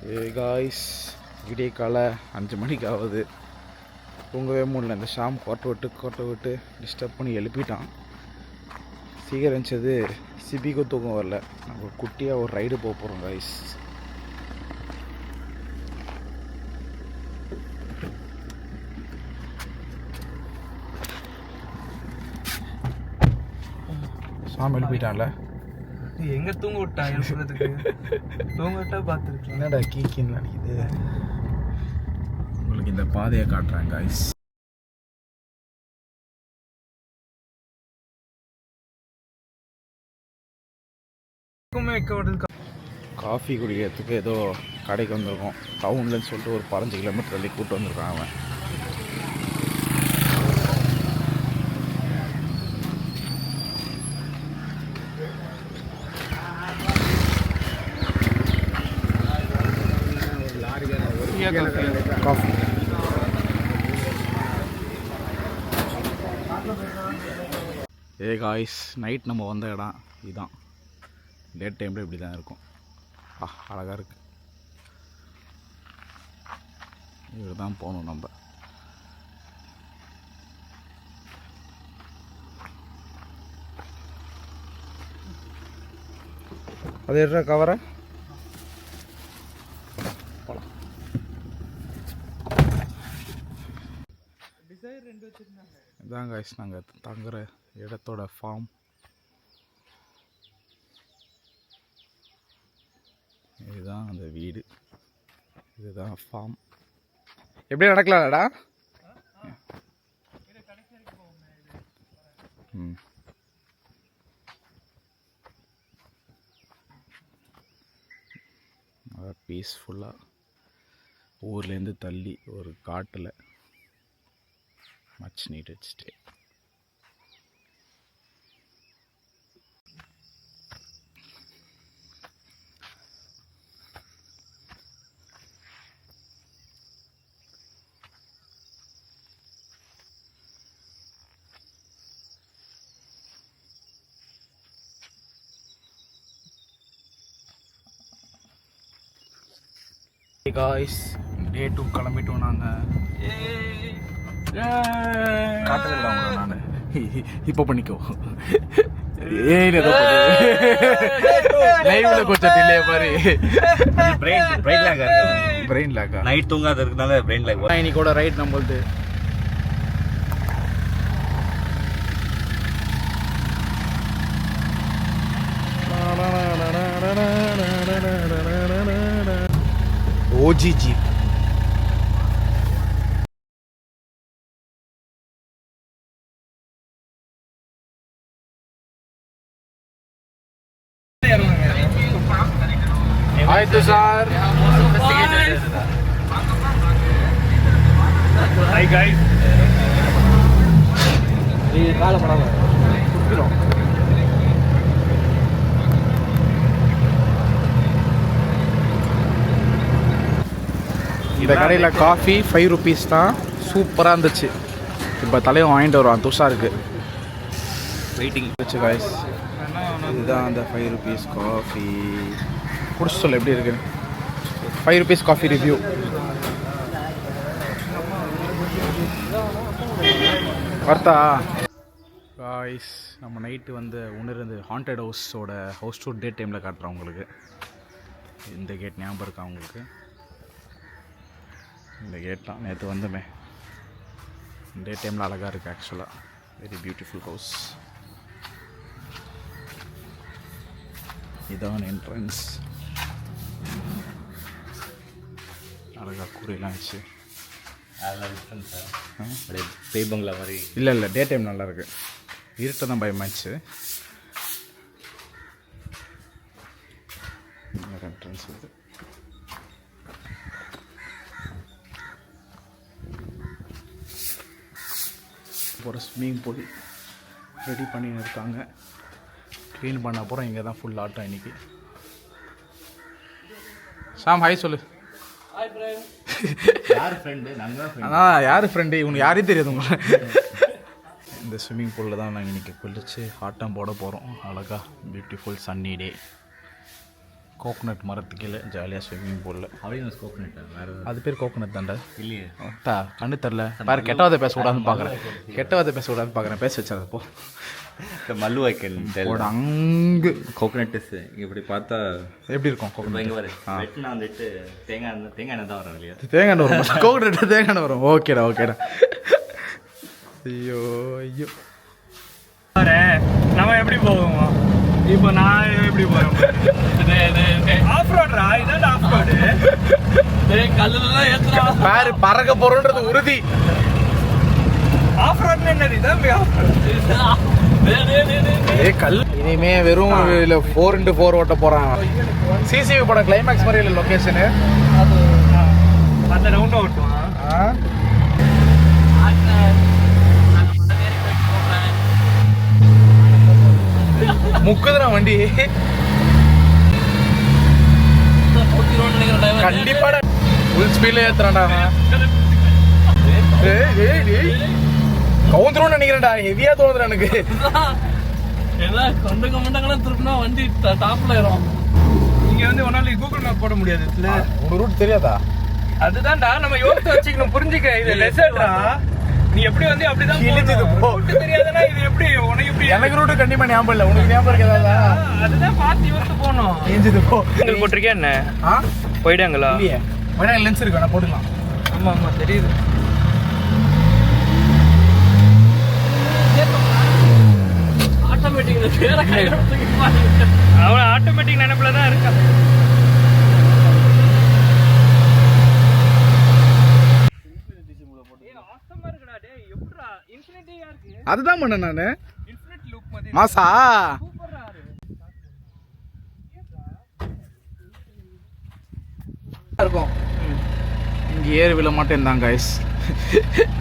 Guys விடிய காலை 5 மணிக்கு ஆகுது. தூங்கவே முடியல. இந்த ஷாம் கோட்டை விட்டு டிஸ்டர்ப் பண்ணி எழுப்பிட்டான். சீக்கிரம் இருந்துச்சது சிபிக்கும் தூக்கம் வரல. நம்ம குட்டியாக ஒரு ரைடு போக போகிறோம் காய்ஸ். ஷாம் எழுப்பிட்டான்ல, எங்க தூங்க விட்டா எழுப்புறதுக்கு? தூங்க விட்டா பார்த்துருக்கேன். என்னடா கீக்கின்னு அடிக்குது. உங்களுக்கு இந்த பாதையை காட்டுறேன் காய்ஸ். காஃபி குடிக்கிறதுக்கு ஏதோ கடைக்கு வந்திருக்கோம். டவுன்லன்னு சொல்லிட்டு ஒரு 15 கிலோமீட்டர் தள்ளி கூப்பிட்டு வந்திருக்கான் அவன். காஃபி காய்ஸ், நைட் நம்ம வந்த இடம் இதுதான். டே டைமில் இப்படி தான் இருக்கும். அழகாக இருக்குது. இவர் தான் போகணும் நம்ம. அது எடுற கவரை போகலாம். இதான் காய்ஸ் நாங்கள் தங்குற இடத்தோட ஃபார்ம். இதுதான் அந்த வீடு, இதுதான் ஃபார்ம். எப்படி நடக்கலாம்டா? பீஸ்ஃபுல்லாக ஊர்லேருந்து தள்ளி ஒரு காட்டில் மச் நீடட் ஸ்டே. காய்ஸ், டே 2 கிளம்பிட்டோம் நாங்கள். காட்டல நான் இப்போ பண்ணிக்கோ. லைவ்ல கொஞ்சம் டிலே பாரு. பிரெயின் லாக் நைட் தூங்காத இருக்கனால பிரெயின் லாக். இன்னைக்கு கூட ரைட் நம்மளுது. OG jeep. ಆಯ್ತು ಸರ್. Hi guys. ಈ ಕಾಲ ಮಾಡಲ್ಲ ಕುಡ್ತಿರೋ. இந்த கடையில் காஃபி 5 rupees தான். சூப்பராக இருந்துச்சு. இப்போ தலையை வாங்கிட்டு வருவான் துஷாருக்கு. வெயிட்டிங் வச்சு காய்ஸ். இதுதான் அந்த 5 rupees காஃபி. குடிச்சு சொல்ல எப்படி இருக்கு. 5 rupees coffee review. Wardha guys, நம்ம நைட்டு வந்து உணர்ந்து ஹாண்டட் ஹவுஸோட ஹவுஸ் டூர் டே டைமில் காட்டுறோம் உங்களுக்கு. இந்த கேட் ஞாபகம் இருக்கா உங்களுக்கு? இந்த கேட் தான் நேற்று வந்துமே. டே டைமில் அழகாக இருக்குது ஆக்சுவலாக. Very beautiful house. இதான் என்ட்ரன்ஸ். அழகாக கூரையெல்லாம் வச்சு பேய் பங்களா மாதிரி. இல்லை டே டைம் நல்லாயிருக்கு. இருட்ட தான் பயமாச்சு. என்ட்ரன்ஸ் இது. ஒரு ஸ்விம்மிங் பூல் ரெடி பண்ணின்னு இருக்காங்க. க்ளீன் பண்ண அப்புறம் இங்கே தான் ஃபுல் ஆட்டம் இன்றைக்கி. ஷாம் ஹாய் சொல்லு. யார் ஃப்ரெண்டு? யார் ஃப்ரெண்டு? இவனுக்கு யாரையும் தெரியாது உங்களை. இந்த ஸ்விம்மிங் பூலில் தான் நாங்கள் இன்றைக்கி குளிச்சு ஆட்டம் போட போகிறோம். அழகாக பியூட்டிஃபுல் சன்னி டே. கோகோனட் மரத்துக்கு கீழே ஜாலியாக ஸ்விம்மிங் பூலில். அப்படியே கோகோனட்டா வேறு அது பேர் கோகோனட் தாண்டா இல்லையே கண்ணு தெரில வேறு கெட்டவாத பேசக்கூடாதுன்னு பார்க்குறேன். கெட்டவாத பேசக்கூடாதுன்னு பார்க்குறேன். பேச வச்சது போ மல்லு வைக்கல் அங்கு கோகோனட் இப்படி பார்த்தா எப்படி இருக்கும் கோகோனட்? இங்கே வரும் வெட்டினா வந்துட்டு தேங்காய் எண்ணெய் தான் வரும் இல்லையா? தேங்காய் எண்ணெய் வரும். கோகோனட் தேங்காய் எண்ணெய் வரும். ஓகேடா ஓகேடா. ஐயோ ஐயோ நம்ம எப்படி போவோமா? இப்போ நான் எப்படி போறேன்? ஆஃப் ரோட்ரா, இதான் ஆஃப் ரோடு. கல்லுலாம் ஏத்துறா பாரு பறக்க போறோன்றது உறுதி. ஆஃப் ரோட்னா என்னது? இதான் ஆஃப் ரோட். கல் இனிமே வெறும் 4x4 ஓட்ட போறான். சிசிவி படம் கிளைமேக்ஸ் மாதிரி இல்லை லொகேஷனு. அந்த ரவுண்ட் ஓட்டுவான். முக்குதுறான் வண்டி கண்டிப்பா ஃபுல் ஸ்பீட்ல ஏத்துறான்டா. கவுந்துரும் நினைக்கிறேன்டா. ஹெவியா தோணுதுடா எனக்கு. கொண்ட கமெண்டாங்கலாம் திருப்பினா வண்டி டாப்ல ஏறும். இங்க வந்து ஒன்னால கூகுள் மேப் போட முடியாது. ஒரு ரூட் தெரியாதா? அதுதான்டா நம்ம யோசிச்சு வச்சுக்கணும். புரிஞ்சுக்க, இது லெசர்டா. நீ எப்படி வந்து அப்படிதான் கிழிஞ்சது போ. தெரியாதுன்னா இது எப்படி உனக்கு எப்படி? எனக்கு ரூட் கண்டிப்பா ஞாபகம் இல்லை. உனக்கு ஞாபகம் இருக்கா? அதுதான் பார்த்து யோசிச்சு போனோம். கிழிஞ்சது போ. உங்களுக்கு போட்டிருக்கே என்ன? போயிடாங்களா? இல்லையே வேணா லென்ஸ் இருக்கு வேணா போட்டுக்கலாம். ஆமா ஆமா தெரியுது. அவன் ஆட்டோமேட்டிக் நினைப்புல தான் இருக்கான். அதுதான் பண்ண நானு மாசா இருக்கும். இங்க ஏறு விழ மாட்டேன் தான் கைஸ்.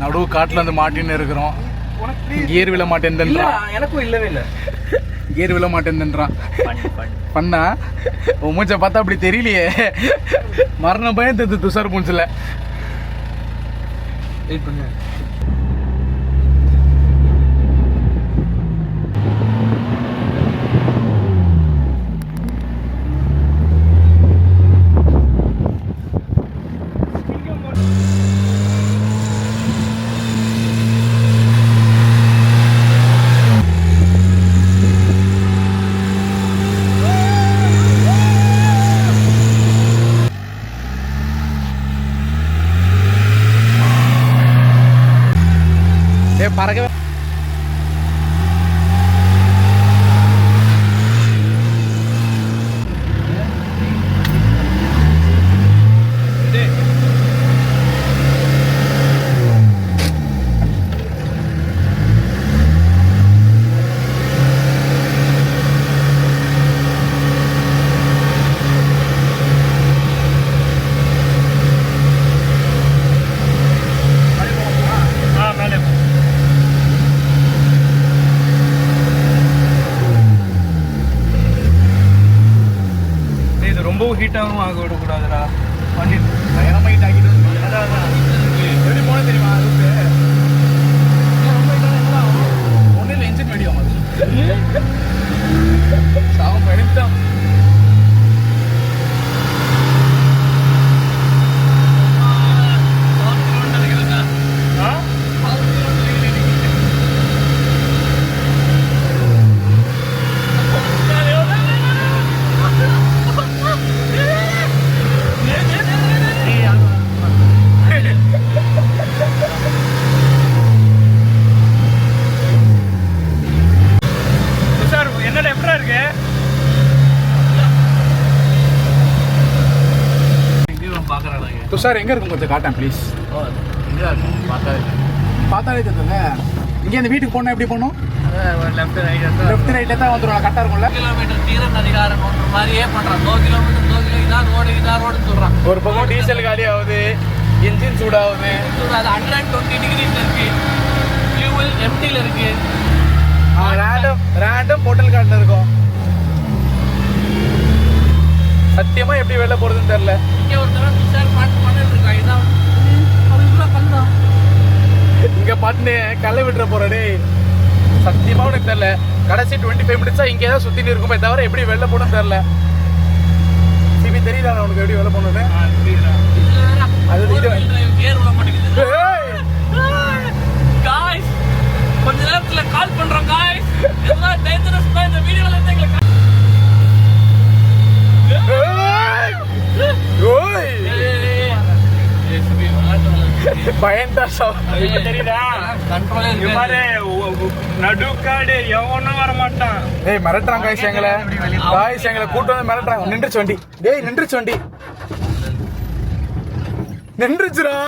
நடுவு காட்டுல வந்து மாட்டின்னு இருக்கிறோம். ஏறு விழ மாட்டேன். எனக்கும் இல்லவே இல்லை. ஏறு விழ மாட்டேன்றான். பண்ணா உன் மூச்சை பார்த்தா அப்படி தெரியலையே. மரண பயம் தெரிஞ்சு துஷார் மூஞ்சில. பறக்கவே ஹீட்டாகவும் ஆக விடக்கூடாதுடா. வண்டி பயணமாக ஹீட் ஆகிட்டு எப்படி போன தெரியுமா? ஒன்றும் இல்லை இன்ஜின் வெடியும். அது சாவம் பயணித்தான். துஷார் எங்கே இருக்கும் கொஞ்சம் காட்டேன் ப்ளீஸ். பார்த்தாலே தெரியுதுங்க. இங்கே இந்த வீட்டுக்கு போனால் எப்படி போகணும்? லெஃப்ட் ரைட்டில் தான் வந்துடும். கரெக்டாக இருக்கும்ல? கிலோமீட்டர் தீரன் அதிகாரம் மாதிரியே பண்ணுறான். 100 கிலோமீட்டர் இதான் ரோடுன்னு சொல்கிறான். ஒரு பக்கம் டீசல் காலி ஆகுது, இன்ஜின் சூடாகுது. அது 120 டிகிரிஸ் இருக்கு. ஃபியூவல் எம்டியில் இருக்கு. ரேண்டம் போட்டல் காட்டில் இருக்கும். சத்தியமா எப்படி வெளில போறதுன்னு தெரியல. இங்க ஒரு தடவை மிஸ்டர் பண்ணிட்டு இருக்கா. இதான் பண்ணலாம். இங்க பண்ணு கல்லை விட்டுற போறடே. சத்தியமா உனக்கு தெரியல. கடைசி 25 மினிட்ஸா இங்கே தான் சுத்தின்னு இருக்குமே தவிர எப்படி வெளில போகணும்னு தெரியல. தெரியல உனக்கு எப்படி வேலை பண்ணுன்னு அது இது கேர் விட மாட்டேங்குது ஏய், காய்ஸ் கொஞ்ச நேரத்துல கால் பண்றோம் காய்ஸ் எல்லாம் டேஞ்சரஸ் தான் இந்த வீடியோல இருந்து எங்களுக்கு ஏய், ஓய், பயந்தா இப்ப தெரியுதா இங்க பாரு நடுக்காடு எவனும் வர மாட்டான் ஏய் மிரட்டுறான் காய்ஸ் எங்களை கூட்டு வந்து மிரட்டுறாங்க. நின்றுச்சு வண்டி, டேய் நின்றுச்சு வண்டி, நின்றுச்சுடா.